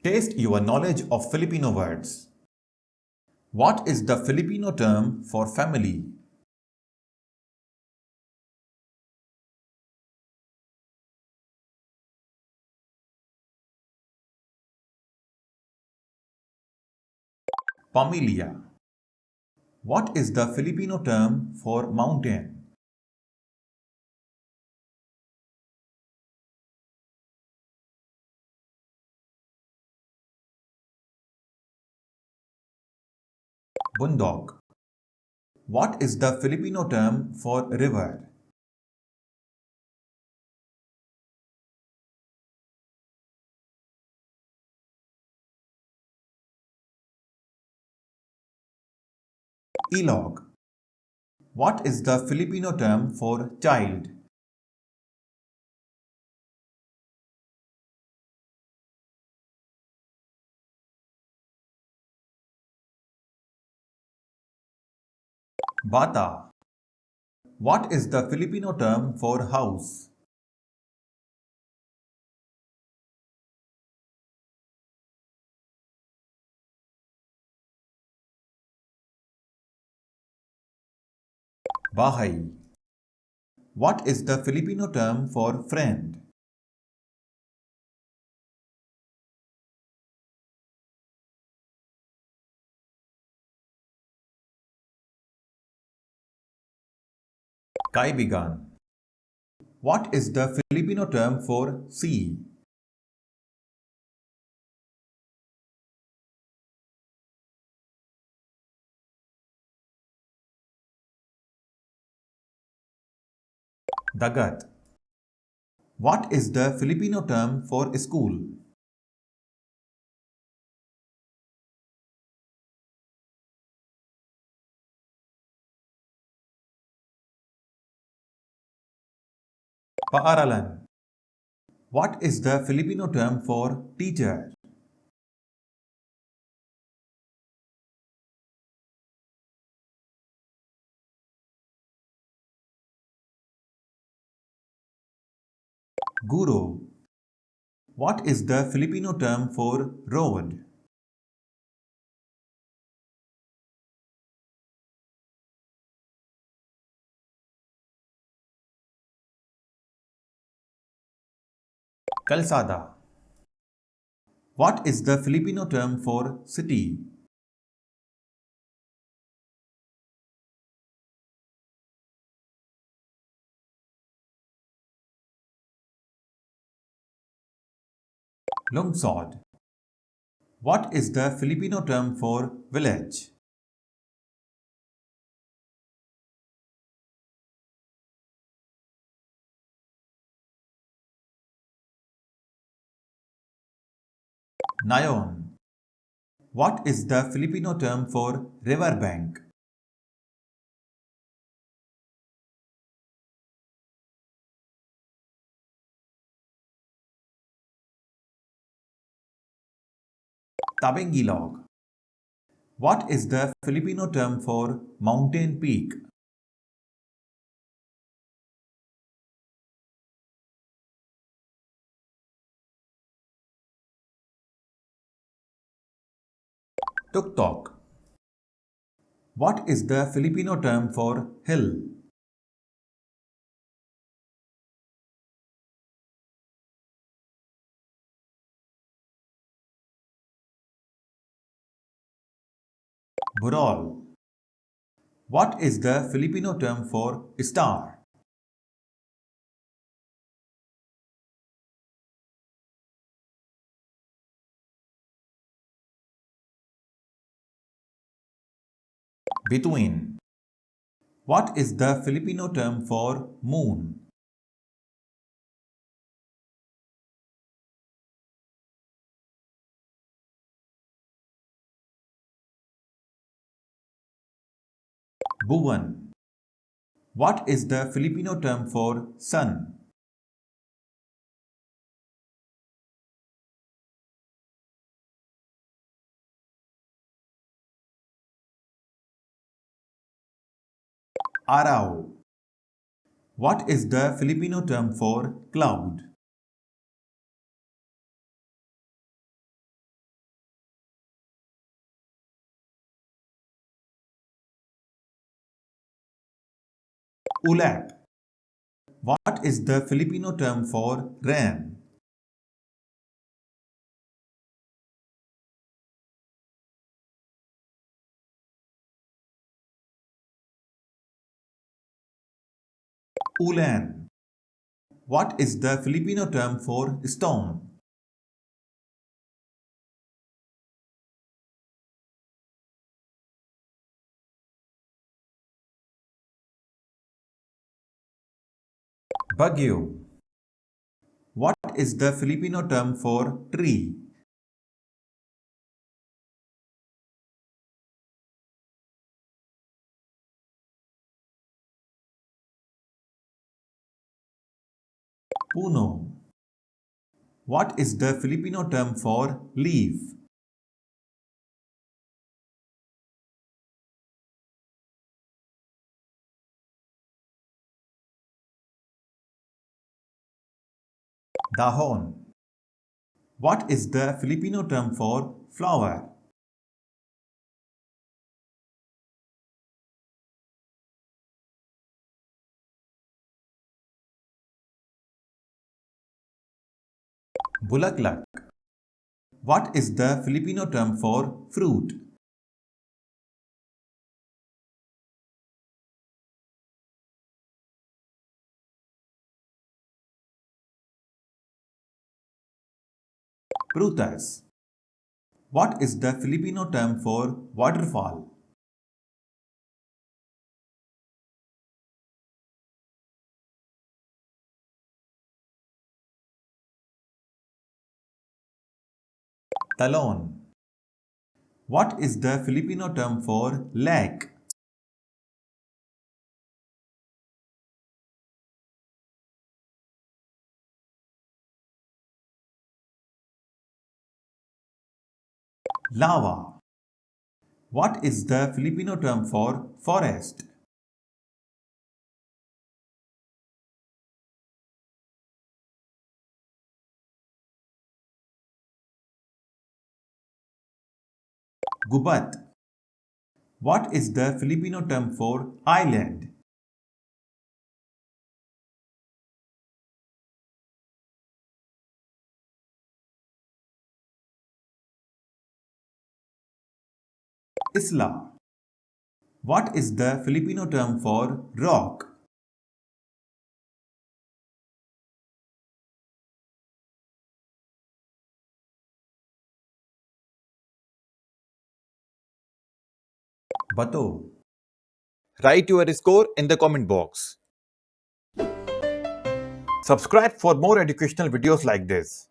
Taste your knowledge of Filipino words. What is the Filipino term for family? Pamilya. What is the Filipino term for mountain? Bundok. What is the Filipino term for river? Ilog. What is the Filipino term for child? Bata. What is the Filipino term for house? Bahay. What is the Filipino term for friend? Kaibigan. What is the Filipino term for sea? Dagat. What is the Filipino term for school? Paaralan. What is the Filipino term for teacher? Guro. What is the Filipino term for road? Kalsada. What is the Filipino term for city? Lungsod. What is the Filipino term for village? Nayon. What is the Filipino term for riverbank? Tabengilog. What is the Filipino term for mountain peak? Tuktok. What is the Filipino term for hill? Burol. What is the Filipino term for star? Between. What is the Filipino term for moon? Buwan. What is the Filipino term for sun? Araw. What is the Filipino term for cloud? Ulap. What is the Filipino term for rain? Ulan. What is the Filipino term for stone? Bagyo. What is the Filipino term for tree? Puno. What is the Filipino term for leaf? Dahon. What is the Filipino term for flower? Bulaklak. What is the Filipino term for fruit? Prutas. What is the Filipino term for waterfall? Talon. What is the Filipino term for lake? Lava. What is the Filipino term for forest? Gubat. What is the Filipino term for island? Isla. What is the Filipino term for rock? Bato. Write your score in the comment box. Subscribe for more educational videos like this.